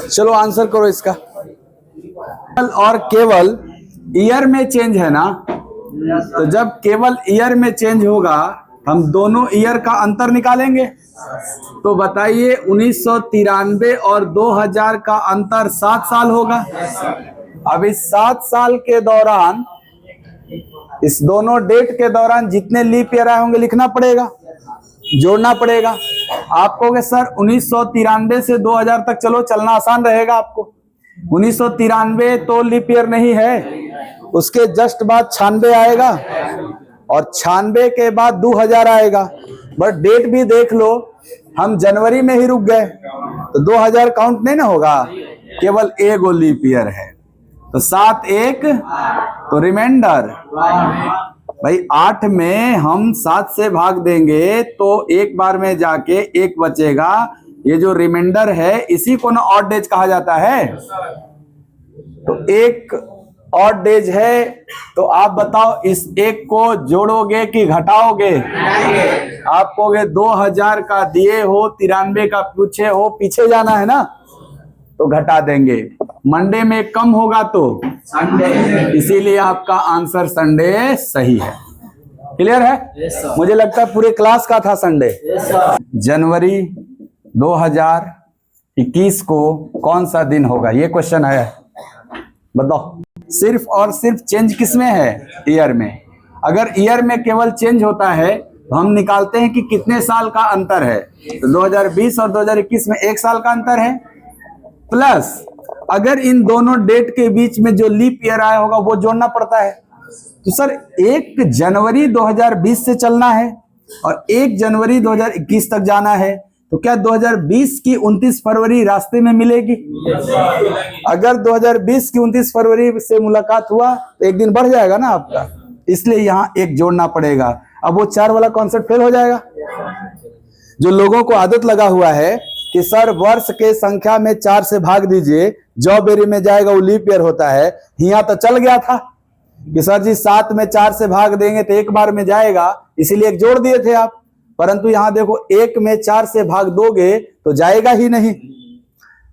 चलो आंसर करो इसका। और केवल ईयर में चेंज है ना, तो जब केवल ईयर में चेंज होगा हम दोनों ईयर का अंतर निकालेंगे। तो बताइए 1993 और 2000 का अंतर 7 साल होगा। अब इस 7 साल के दौरान, इस दोनों डेट के दौरान जितने लीप ईयर आए होंगे लिखना पड़ेगा, जोड़ना पड़ेगा। आप कहोगे सर 1993 से 2000 तक चलो चलना आसान रहेगा आपको। 1993 तो लीप ईयर नहीं है, उसके जस्ट बाद 96 आएगा और 96 के बाद 2000 आएगा। बट डेट भी देख लो, हम जनवरी में ही रुक गए तो 2000 काउंट नहीं ना होगा, केवल एगो लीप ईयर है। तो 7 1 तो रिमाइंडर भाई 8 में हम 7 से भाग देंगे तो एक बार में जाके 1 बचेगा। ये जो रिमाइंडर है इसी को ना ऑड डेज कहा जाता है। तो एक ऑड डेज है, तो आप बताओ इस 1 को जोड़ोगे कि घटाओगे? आप कहोगे 2000 का दिए हो, 93 का पूछे हो, पीछे जाना है ना, तो घटा देंगे। मंडे में कम होगा तो संडे, इसीलिए आपका आंसर संडे सही है। क्लियर है? मुझे लगता है पूरे क्लास का था संडे। जनवरी 2021 को कौन सा दिन होगा, ये क्वेश्चन है, बताओ। सिर्फ और सिर्फ चेंज किसमें है? ईयर में। अगर ईयर में केवल चेंज होता है तो हम निकालते हैं कि कितने साल का अंतर है। तो 2020 और 2021 में 1 साल का अंतर है, प्लस अगर इन दोनों डेट के बीच में जो लीप ईयर आया होगा वो जोड़ना पड़ता है। तो सर 1 जनवरी 2020 से चलना है और 1 जनवरी 2021 तक जाना है, तो क्या 2020 की 29 फरवरी रास्ते में मिलेगी? अगर 2020 की 29 फरवरी से मुलाकात हुआ तो एक दिन बढ़ जाएगा ना आपका, इसलिए यहाँ 1 जोड़ना पड़ेगा। अब वो 4 वाला कॉन्सेप्ट फेल हो जाएगा। जो लोगों को आदत लगा हुआ है कि सर वर्ष के संख्या में 4 से भाग दीजिए, जो बेरी में जाएगा वो लीप ईयर होता है, यहाँ तो चल गया था कि सर जी 7 में 4 से भाग देंगे तो एक बार में जाएगा, इसीलिए 1 जोड़ दिए थे आप। परंतु यहां देखो 1 में 4 से भाग दोगे तो जाएगा ही नहीं।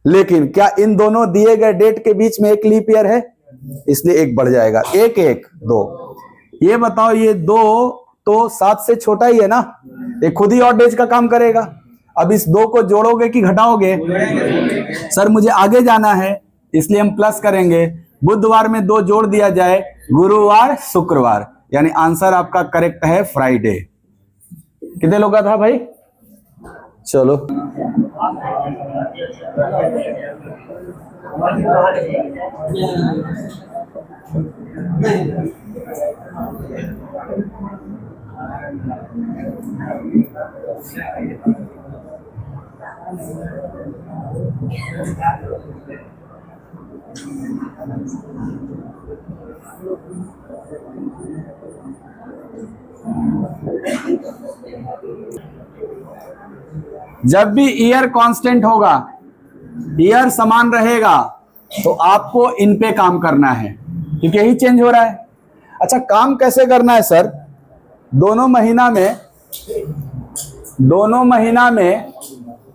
लेकिन क्या इन दोनों दिए गए डेट के बीच में 1 लीप ईयर है, इसलिए 1 बढ़ जाएगा। 1 1 2। ये बताओ, ये 2 तो 7 से छोटा ही है ना, ये खुद ही ऑड डेज का काम करेगा। अब इस 2 को जोड़ोगे कि घटाओगे? सर मुझे आगे जाना है इसलिए हम प्लस करेंगे। बुधवार में 2 जोड़ दिया जाए, गुरुवार शुक्रवार, यानी आंसर आपका करेक्ट है फ्राइडे। कितने लोग का था भाई? चलो जब भी ईयर कांस्टेंट होगा, ईयर समान रहेगा, तो आपको इन पे काम करना है क्योंकि यही चेंज हो रहा है। अच्छा, काम कैसे करना है सर? दोनों महीना में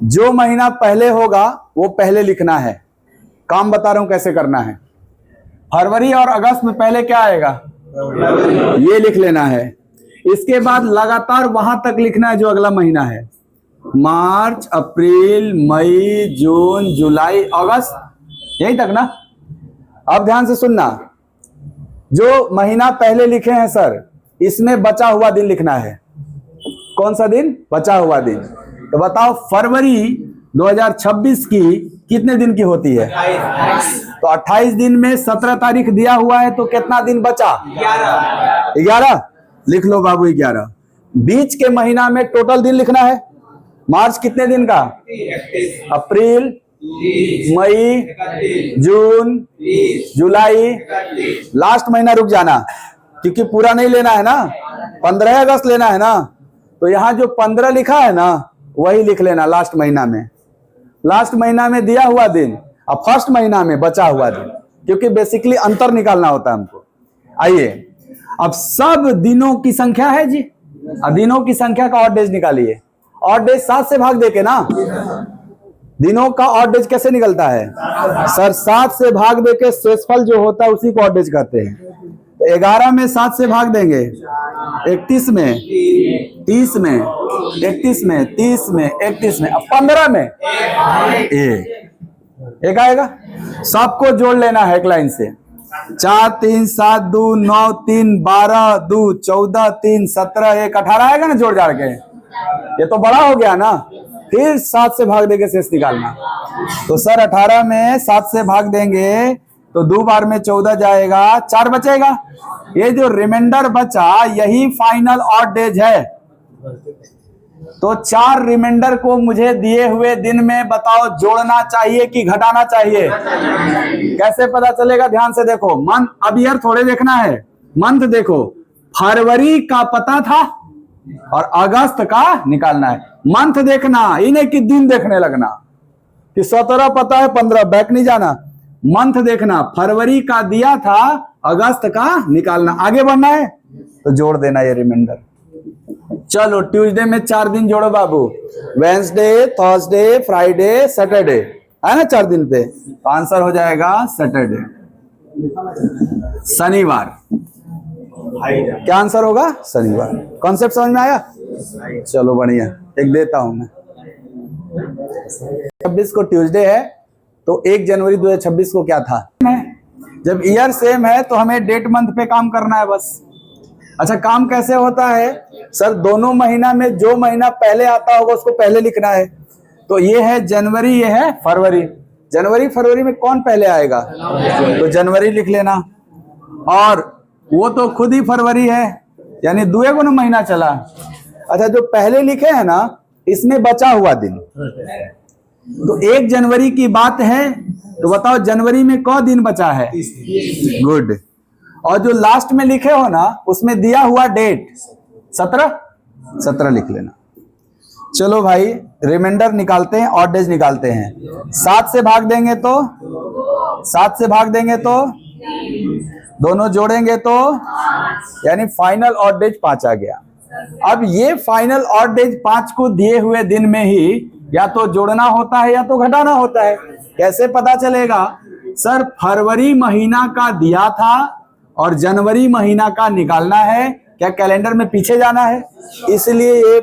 जो महीना पहले होगा वो पहले लिखना है। काम बता रहा हूं कैसे करना है। फरवरी और अगस्त में पहले क्या आएगा, ये लिख लेना है। इसके बाद लगातार वहां तक लिखना है जो अगला महीना है, मार्च अप्रैल मई जून जुलाई अगस्त, यही तक ना। अब ध्यान से सुनना, जो महीना पहले लिखे हैं सर, इसमें बचा हुआ दिन लिखना है। कौन सा दिन? बचा हुआ दिन। तो बताओ फरवरी 2026 की कितने दिन की होती है? तो 28 दिन में 17 तारीख दिया हुआ है, तो कितना दिन बचा? 11। लिख लो बाबू 11। बीच के महीना में टोटल दिन लिखना है। मार्च कितने दिन का? अप्रैल, मई, जून, जुलाई, लास्ट महीना रुक जाना क्योंकि पूरा नहीं लेना है ना, 15 अगस्त लेना है ना, तो यहां जो 15 लिखा है ना वही लिख लेना लास्ट महीना में। लास्ट महीना में दिया हुआ दिन और फर्स्ट महीना में बचा हुआ दिन, क्योंकि बेसिकली अंतर निकालना होता है हमको। आइए अब सब दिनों की संख्या है जी, अब दिनों की संख्या का ऑड डेज निकालिए। ऑड डेज 7 से भाग देके ना, दिनों का ऑड डेज कैसे निकलता है सर? 7 से भाग देके शेषफल जो होता है उसी को ऑड डेज कहते हैं। तो 11 में 7 से भाग देंगे, 31 में, 30 में, 31 में, 30 में, 31 में, अब 15 में एक आएगा। सबको जोड़ लेना है एक लाइन से। 4 3 7 2 9 3 12 2 14 3 17 1 18 आएगा ना जोड़ जाड़ के। ये तो बड़ा हो गया ना, फिर 7 से भाग देके शेष निकालना। तो सर 18 में 7 से भाग देंगे तो 2 बार में 14 जाएगा, 4 बचेगा। ये जो रिमाइंडर बचा यही फाइनल ऑड डेज है। तो 4 रिमाइंडर को मुझे दिए हुए दिन में बताओ जोड़ना चाहिए कि घटाना चाहिए? कैसे पता चलेगा? ध्यान से देखो। मंथ, अब ईयर थोड़े देखना है, मंथ देखो। फरवरी का पता था और अगस्त का निकालना है। मंथ देखना, इन्हें कि दिन देखने लगना कि 17 पता है 15 बैक नहीं जाना। मंथ देखना, फरवरी का दिया था, अगस्त का निकालना, आगे बढ़ना है तो जोड़ देना ये रिमाइंडर। चलो ट्यूसडे में 4 दिन जोड़ो बाबू, वेंसडे, थर्सडे, फ्राइडे, सैटरडे है ना 4 दिन पे, तो आंसर हो जाएगा सैटरडे, शनिवार। क्या आंसर होगा? शनिवार। कॉन्सेप्ट समझ में आया? चलो बढ़िया, एक देता हूं मैं। 26 को ट्यूसडे है तो 1 जनवरी 2026 को क्या था? जब ईयर सेम है तो हमें डेट मंथ पे काम करना है बस। अच्छा, काम कैसे होता है सर? दोनों महीना में जो महीना पहले आता होगा उसको पहले लिखना है। तो ये है जनवरी, ये है फरवरी। जनवरी फरवरी में कौन पहले आएगा? तो जनवरी लिख लेना। और वो तो खुद ही फरवरी है, यानी 2 गुना महीना चला। अच्छा, जो पहले लिखे हैं ना इसमें बचा हुआ दिन, तो 1 जनवरी की बात है तो बताओ जनवरी में कौन दिन बचा है? गुड। और जो लास्ट में लिखे हो ना उसमें दिया हुआ डेट 17 लिख लेना। चलो भाई रिमाइंडर निकालते हैं, ऑड डेज निकालते हैं। 7 से भाग देंगे तो, 7 से भाग देंगे तो, दोनों जोड़ेंगे तो, यानी फाइनल ऑड डेज 5 आ गया। अब ये फाइनल ऑड डेज 5 को दिए हुए दिन में ही या तो जोड़ना होता है या तो घटाना होता है। कैसे पता चलेगा सर? फरवरी महीना का दिया था और जनवरी महीना का निकालना है। क्या कैलेंडर में पीछे जाना है? इसलिए ये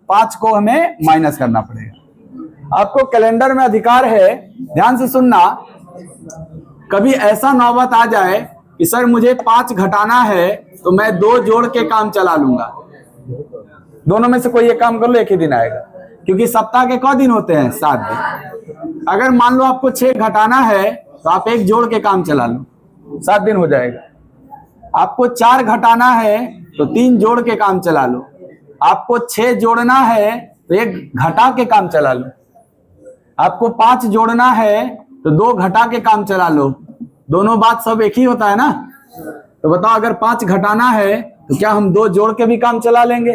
5 को हमें माइनस करना पड़ेगा। आपको कैलेंडर में अधिकार है, ध्यान से सुनना। कभी ऐसा नौबत आ जाए कि सर मुझे 5 घटाना है तो मैं 2 जोड़ के काम चला लूंगा। दोनों में से कोई एक काम कर लो, एक ही दिन आएगा, क्योंकि सप्ताह के कौ दिन होते हैं? 7 दिन। अगर मान लो आपको 6 घटाना है तो आप 1 जोड़ के काम चला लो, 7 दिन हो जाएगा। आपको 4 घटाना है तो 3 जोड़ के काम चला लो। आपको 6 जोड़ना है तो 1 घटा के काम चला लो। आपको 5 जोड़ना है तो 2 घटा के काम चला लो। दोनों बात सब एक ही होता है ना? तो बताओ अगर 5 घटाना है तो क्या हम 2 जोड़ के भी काम चला लेंगे?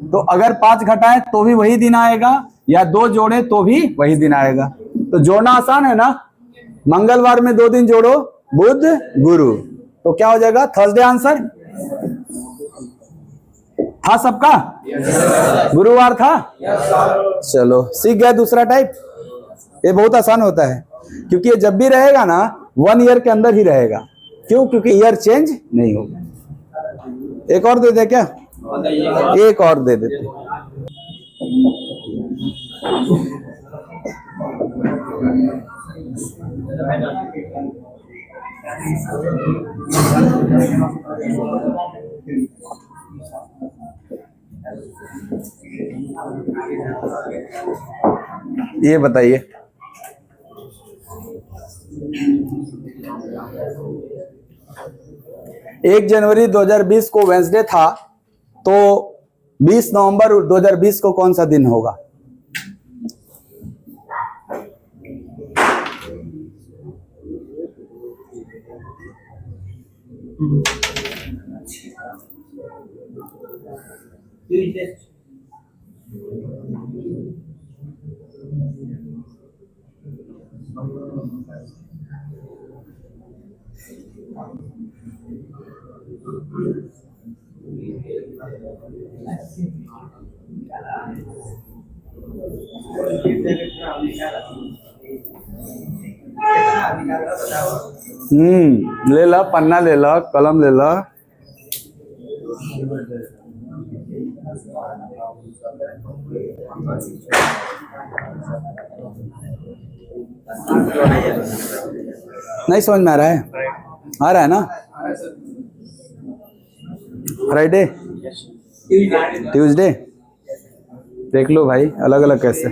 तो अगर 5 घटाए तो भी वही दिन आएगा, या 2 जोड़े तो भी वही दिन आएगा। तो जोड़ना आसान है ना? मंगलवार में 2 दिन जोड़ो, बुध गुरु, तो क्या हो जाएगा? थर्सडे आंसर था सबका? गुरुवार था? चलो सीख गए दूसरा टाइप। ये बहुत आसान होता है क्योंकि ये जब भी रहेगा ना 1 ईयर के अंदर ही रहेगा। क्यों? क्योंकि ईयर चेंज नहीं होगा। एक और दे दे क्या? एक और दे देते। ये बताइए, एक जनवरी 2020 को वेंसडे था तो 20 नवंबर 2020 को कौन सा दिन होगा? ले ला, पन्ना ले ला, कलम ले ला। नहीं समझ में आ रहा है? आ रहा है ना? फ्राइडे, ट्यूसडे, देख लो भाई अलग अलग कैसे।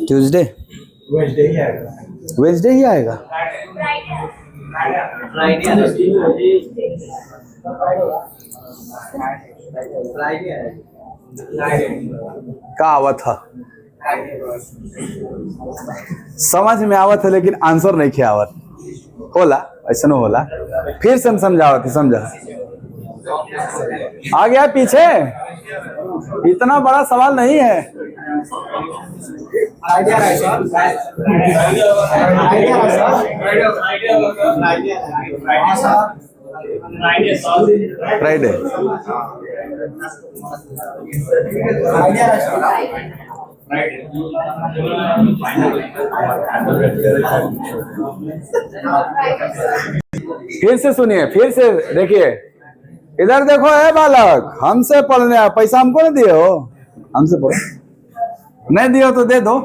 ट्यूसडे, वेडनेसडे ही आएगा। का आवत था, समझ में आवत है लेकिन आंसर नहीं किया आवत होला, ऐसा न होला। फिर से समझावत, समझा आ गया पीछे, इतना बड़ा सवाल नहीं है। फ्राइडे, फिर से सुनिए, फिर से देखिए, इधर देखो है बालक, हमसे पढ़ने आ, पैसा हमको नहीं दिए हो, हमसे पढ़ो, नहीं दिए हो तो दे दो।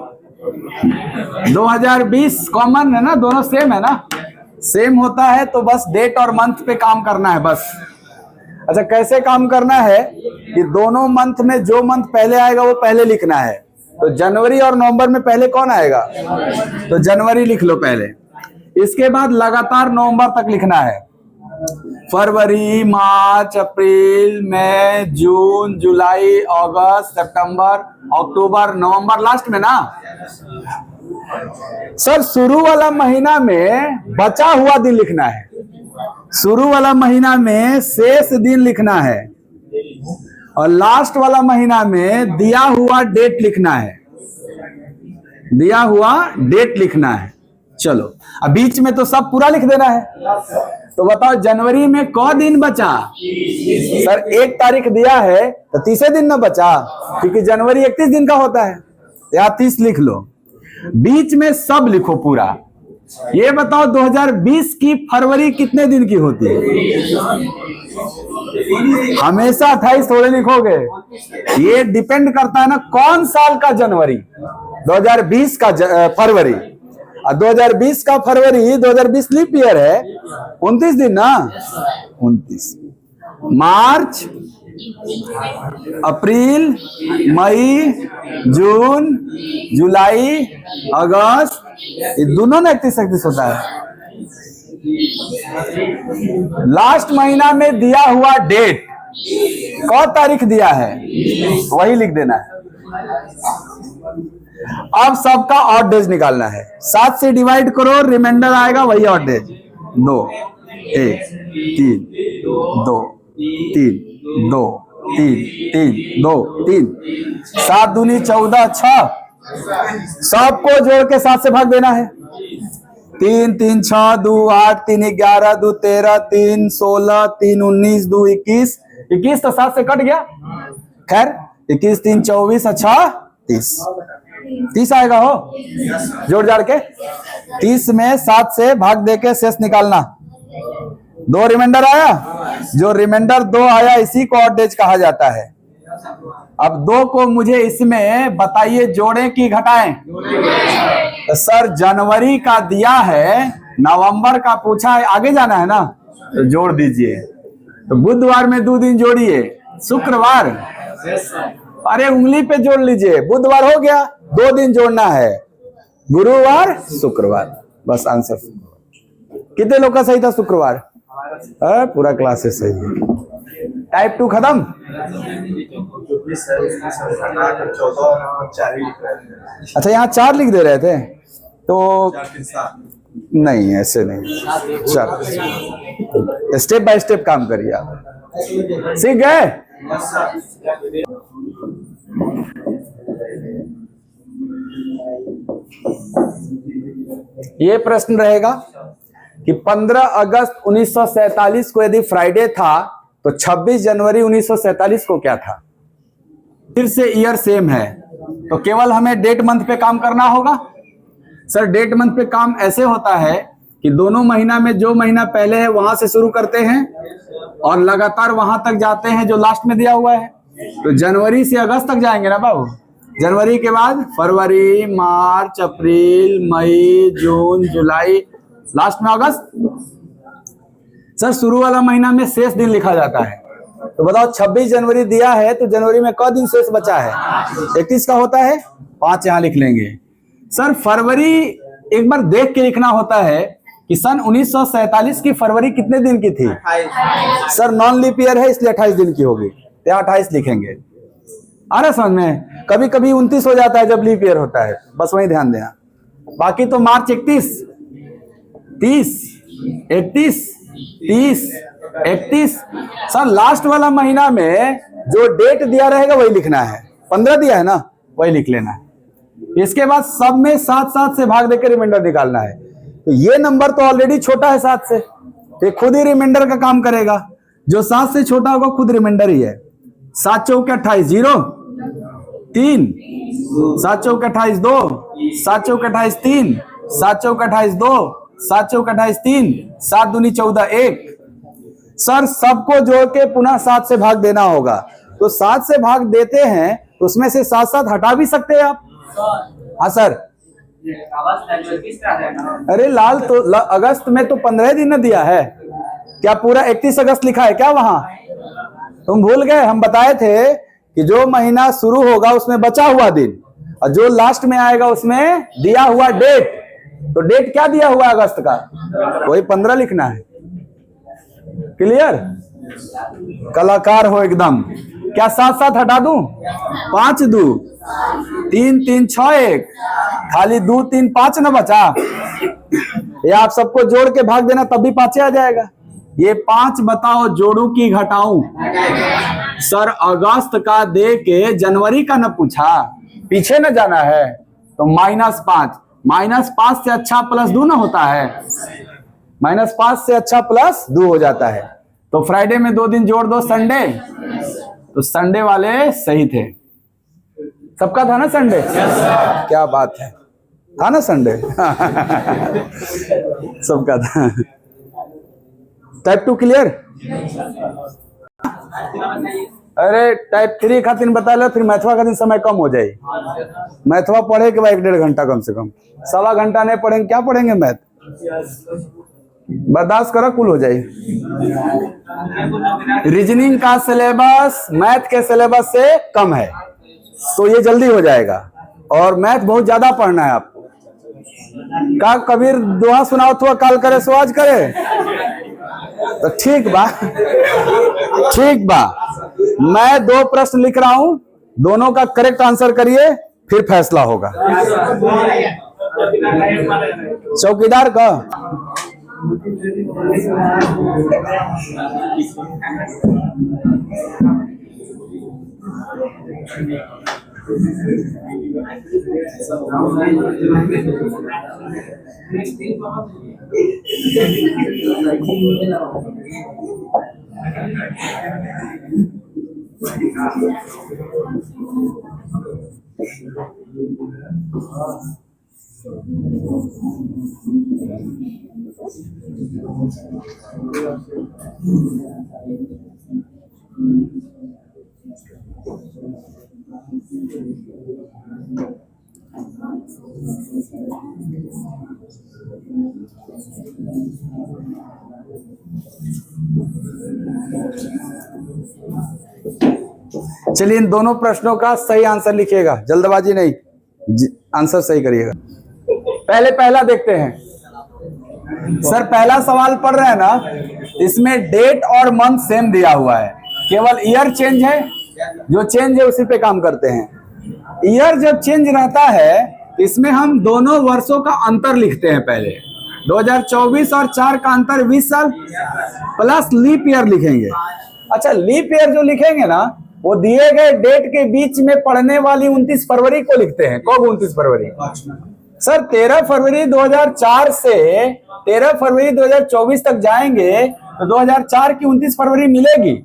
2020 कॉमन है ना, दोनों सेम है ना, सेम होता है तो बस डेट और मंथ पे काम करना है बस। अच्छा कैसे काम करना है कि दोनों मंथ में जो मंथ पहले आएगा वो पहले लिखना है। तो जनवरी और नवंबर में पहले कौन आएगा, तो जनवरी लिख लो पहले, इसके बाद लगातार नवंबर तक लिखना है। फरवरी, मार्च, अप्रैल, मई, जून, जुलाई, अगस्त, सितंबर, अक्टूबर, नवंबर लास्ट में ना। सर शुरू वाला महीना में बचा हुआ दिन लिखना है, शुरू वाला महीना में शेष दिन लिखना है, और लास्ट वाला महीना में दिया हुआ डेट लिखना है, दिया हुआ डेट लिखना है। चलो अब बीच में तो सब पूरा लिख देना है। तो बताओ जनवरी में कौ दिन बचा? सर 1 तारीख दिया है तो 30 दिन ना बचा, क्योंकि जनवरी 31 दिन का होता है, या 30 लिख लो। बीच में सब लिखो पूरा। ये बताओ 2020 की फरवरी कितने दिन की होती है? हमेशा 28 थोड़े लिखोगे, ये डिपेंड करता है ना कौन साल का जनवरी। 2020 का फरवरी, और 2020 का फरवरी 2020 लीप ईयर है, 29 दिन ना, 29। मार्च, अप्रैल, मई, जून, जुलाई, अगस्त, ये दोनों ना 31 होता है। लास्ट महीना में दिया हुआ डेट कौन तारीख दिया है वही लिख देना है। अब सबका ऑड डेज निकालना है, 7 से डिवाइड करो, रिमाइंडर आएगा वही ऑड डेज। 2, 1, 3, 2, 3, 2, 3, 3, 2, 3, 7 दूनी 14, 6, सबको जोड़ के 7 से भाग देना है। 3, 3, 6, 2, 8, 3, 11, 2, 13, 3, 16, 3, 19, 2, 21, 21 तो 7 से कट गया, खैर 21, 3, 24, अच्छा 30, 30 आएगा हो, जोड़ जाड़ के 30 में 7 से भाग दे के शेष निकालना। 2 रिमाइंडर आया, जो रिमाइंडर 2 आया इसी को ऑड डेज कहा जाता है। अब 2 को मुझे इसमें बताइए जोड़ें कि घटाएं? तो सर जनवरी का दिया है, नवंबर का पूछा है, आगे जाना है ना, तो जोड़ दीजिए। तो बुधवार में 2 दिन जोड़िए, शुक्रवार, अरे उंगली पे जोड़ लीजिए, बुधवार हो गया, 2 दिन जोड़ना है, गुरुवार, शुक्रवार, बस आंसर। कितने लोग का सही था शुक्रवार? पूरा क्लास है सही है। टाइप 2 खत्म। अच्छा यहाँ 4 लिख दे रहे थे तो नहीं, ऐसे नहीं। चल स्टेप बाय स्टेप काम करिए आप, सीख गए। ये प्रश्न रहेगा कि 15 अगस्त 1947 को यदि फ्राइडे था तो 26 जनवरी 1947 को क्या था। फिर से ईयर सेम है तो केवल हमें डेट मंथ पे काम करना होगा। सर डेट मंथ पे काम ऐसे होता है कि दोनों महीना में जो महीना पहले है वहां से शुरू करते हैं और लगातार वहां तक जाते हैं जो लास्ट में दिया हुआ है। तो जनवरी से अगस्त तक जाएंगे ना बाबू। जनवरी के बाद फरवरी, मार्च, अप्रैल, मई, जून, जुलाई, लास्ट में अगस्त। सर शुरू वाला महीना में शेष दिन लिखा जाता है। तो बताओ 26 जनवरी दिया है तो जनवरी में क दिन शेष बचा है? 31 का होता है, 5 यहां लिख लेंगे। सर फरवरी एक बार देख के लिखना होता है कि सन 1947 की फरवरी कितने दिन की थी। सर नॉन लीप ईयर है इसलिए 28 दिन की होगी, तो 28 लिखेंगे। आ रहा समझ में? कभी कभी 29 हो जाता है जब लीप ईयर होता है, बस वही ध्यान देना। बाकी तो मार्च 31, 30, 31, 30, 31। सर लास्ट वाला महीना में जो डेट दिया रहेगा वही लिखना है। 15 दिया है ना, वही लिख लेना है। इसके बाद सब में 7 से भाग देकर रिमाइंडर निकालना है। तो ये नंबर तो ऑलरेडी छोटा है 7 से, तो खुद ही रिमाइंडर का काम करेगा। जो 7 से छोटा होगा खुद रिमाइंडर ही है। 7 चौके 28, 0, 3, 7 चौके 28, 2, 7 चौके 28, 3, 7 चौके 28, 2, 7 चौके 28, 3, 7 दूनी 14, 1। सर सबको जोड़ के पुनः 7 से भाग देना होगा। तो 7 से भाग देते हैं तो उसमें से 7 हटा भी सकते हैं आप। हाँ सर। अरे लाल तो अगस्त में तो 15 दिन न दिया है क्या? पूरा 31 अगस्त लिखा है क्या वहां? तुम भूल गए? हम बताए थे कि जो महीना शुरू होगा उसमें बचा हुआ दिन और जो लास्ट में आएगा उसमें दिया हुआ डेट। तो डेट क्या दिया हुआ अगस्त का? वही 15 लिखना है। क्लियर? कलाकार हो एकदम। क्या 7 हटा दूं? 5 2 3 3 6 1, खाली 2 3 5 न बचा। ये आप सबको जोड़ के भाग देना तब भी 5 आ जाएगा। ये 5 बताओ जोड़ू की घटाऊं? सर अगस्त का दे के जनवरी का न पूछा, पीछे न जाना है। तो -5, -5 से अच्छा +2 ना होता है। -5 से अच्छा +2 हो जाता है। तो फ्राइडे में 2 दिन जोड़ दो, संडे। तो संडे वाले सही थे। सबका था ना संडे? क्या बात है, था ना संडे? सबका था। Type 2 clear? अरे टाइप 3 खातिर बता लो, फिर मैथवा का दिन समय कम हो जाए। मैथवा पढ़े के बाद 1-1.5 घंटा कम से कम, 1.25 घंटा नहीं पढ़ेंगे क्या पढ़ेंगे मैथ? बर्दाश्त करो, कुल हो जाए। रीजनिंग का सिलेबस मैथ के सिलेबस से कम है तो ये जल्दी हो जाएगा। और मैथ बहुत ज्यादा पढ़ना है आपको। का कबीर दुआ सुनाओ तो काल करे सो आज करे। तो ठीक बा, ठीक बा। मैं 2 प्रश्न लिख रहा हूं, दोनों का करेक्ट आंसर करिए फिर फैसला होगा। चौकीदार का चलिए इन दोनों प्रश्नों का सही आंसर लिखिएगा, जल्दबाजी नहीं, आंसर सही करिएगा। पहला देखते हैं। सर पहला सवाल पढ़ रहे हैं ना, इसमें डेट और मंथ सेम दिया हुआ है। केवल ईयर चेंज है, जो चेंज है उसी पे काम करते हैं। ईयर जब चेंज रहता है इसमें हम दोनों वर्षों का अंतर लिखते हैं। पहले 2024 और 4 का अंतर 20 साल प्लस लीप ईयर लिखेंगे। अच्छा, लीप ईयर जो लिखेंगे ना वो दिए गए डेट के बीच में पड़ने वाली 29 फरवरी को लिखते हैं। कब 29 फरवरी? सर 13 फरवरी 2004 से 13 फरवरी 2024 तक जाएंगे तो 2004 की 29 फरवरी मिलेगी।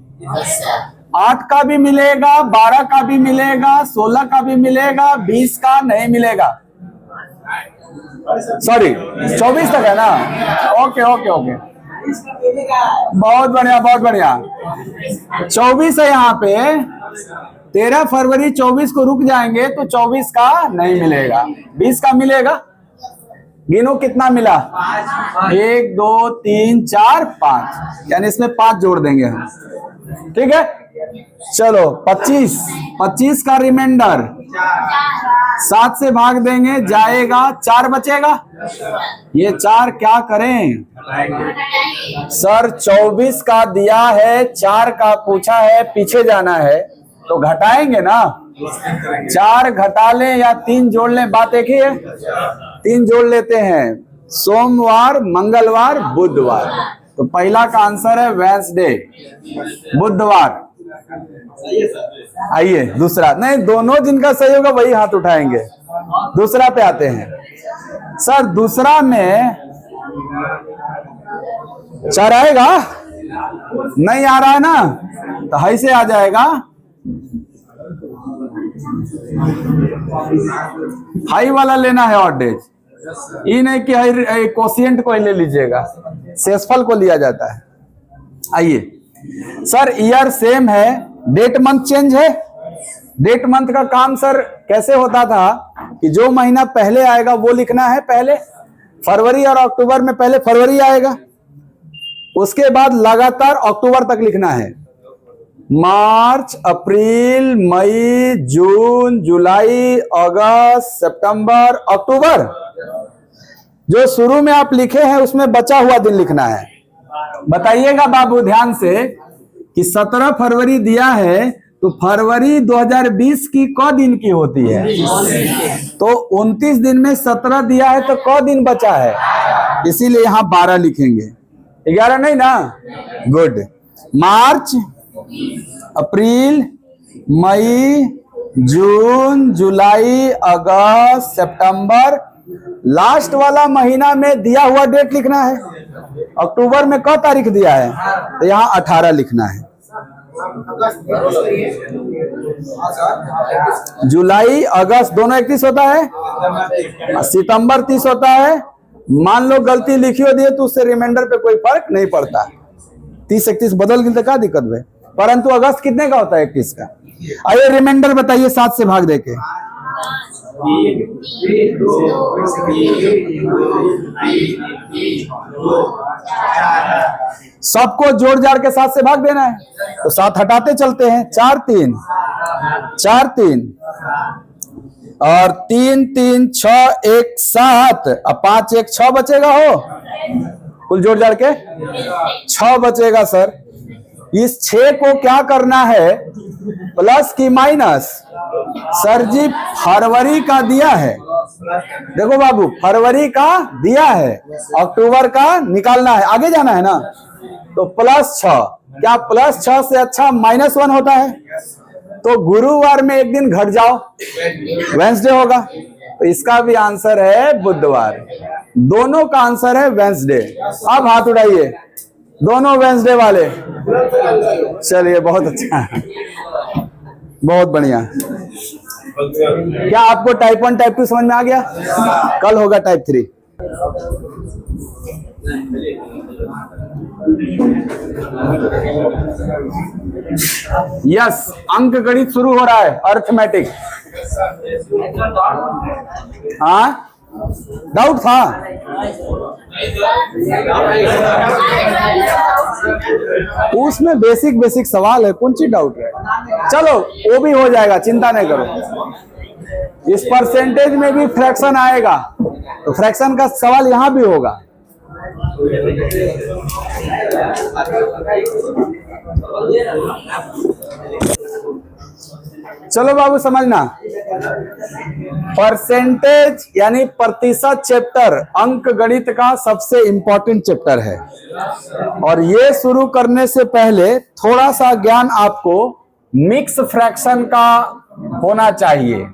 8 का भी मिलेगा, 12 का भी मिलेगा, 16 का भी मिलेगा, 20 का नहीं मिलेगा। सॉरी 24 तक है ना। ओके ओके ओके, बहुत बढ़िया बहुत बढ़िया। 24 है यहाँ पे। 13 फरवरी 24 को रुक जाएंगे तो 24 का नहीं मिलेगा, 20 का मिलेगा। गिनो कितना मिला? 1 2 3 4 5, यानी इसमें 5 जोड़ देंगे हम। ठीक है, चलो 25 का रिमाइंडर 7 से भाग देंगे, जाएगा 4 बचेगा। ये 4 क्या करें सर? 24 का दिया है, 4 का पूछा है, पीछे जाना है तो घटाएंगे ना। 4 घटा लें या 3 जोड़ लें, बात एक ही है। 3 जोड़ लेते हैं, सोमवार, मंगलवार, बुधवार। तो पहला का आंसर है वेडनेसडे, बुधवार। आइए दूसरा, नहीं दोनों जिनका सही होगा वही हाथ उठाएंगे। दूसरा पे आते हैं। सर दूसरा में 4 आएगा? नहीं आ रहा है ना, तो हाई से आ जाएगा। हाई वाला लेना है ऑड डेज, ये नहीं कि हाई कोशिएंट को ही ले लीजिएगा, शेषफल को लिया जाता है। आइए सर, ईयर सेम है, डेट मंथ चेंज है। डेट मंथ का काम सर कैसे होता था कि जो महीना पहले आएगा वो लिखना है। पहले फरवरी और अक्टूबर में पहले फरवरी आएगा, उसके बाद लगातार अक्टूबर तक लिखना है। मार्च, अप्रैल, मई, जून, जुलाई, अगस्त, सितंबर, अक्टूबर। जो शुरू में आप लिखे हैं उसमें बचा हुआ दिन लिखना है। बताइएगा बाबू ध्यान से कि 17 फरवरी दिया है तो फरवरी 2020 की क दिन की होती है? तो 29 दिन में 17 दिया है तो क दिन बचा है, इसीलिए यहां 12 लिखेंगे। 11 नहीं ना? गुड। मार्च, अप्रैल, मई, जून, जुलाई, अगस्त, सितंबर, लास्ट वाला महीना में दिया हुआ डेट लिखना है। अक्टूबर में क तारीख दिया है तो यहाँ 18 लिखना है। जुलाई अगस्त दोनों 31 होता है, सितंबर 30 होता है। मान लो गलती लिखी हो दी तो उससे रिमाइंडर पे कोई फर्क नहीं पड़ता। 30-31 बदल गई तो क्या दिक्कत है, परंतु अगस्त कितने का होता है? 31 का। आइए रिमाइंडर बताइए 7 से भाग देके। सबको जोड़ जाड़ के 7 से भाग देना है, तो 7 हटाते चलते हैं। 4 3 और 3 3 6 1 7 और 5 1 6 बचेगा। हो कुल जोड़ जाड़ के 6 बचेगा। सर इस 6 को क्या करना है, प्लस की माइनस? सर जी फरवरी का दिया है, देखो बाबू फरवरी का दिया है, अक्टूबर का निकालना है, आगे जाना है ना। तो +6, क्या +6 से अच्छा -1 होता है? तो गुरुवार में एक दिन घट जाओ, वेडनेसडे होगा। तो इसका भी आंसर है बुधवार। दोनों का आंसर है वेडनेसडे। अब हाथ उठाइए दोनों वेडनेसडे वाले। चलिए बहुत अच्छा, बहुत बढ़िया। क्या आपको टाइप 1 टाइप 2 समझ में आ गया? कल होगा टाइप 3। यस, अंक गणित शुरू हो रहा है, अर्थमेटिक। हाँ डाउट था? उसमें बेसिक सवाल है, कौन सी डाउट है? चलो वो भी हो जाएगा, चिंता नहीं करो। इस परसेंटेज में भी फ्रैक्शन आएगा, तो फ्रैक्शन का सवाल यहां भी होगा। चलो बाबू समझना, परसेंटेज यानी प्रतिशत चैप्टर अंक गणित का सबसे इंपॉर्टेंट चैप्टर है। और ये शुरू करने से पहले थोड़ा सा ज्ञान आपको मिक्स फ्रैक्शन का होना चाहिए।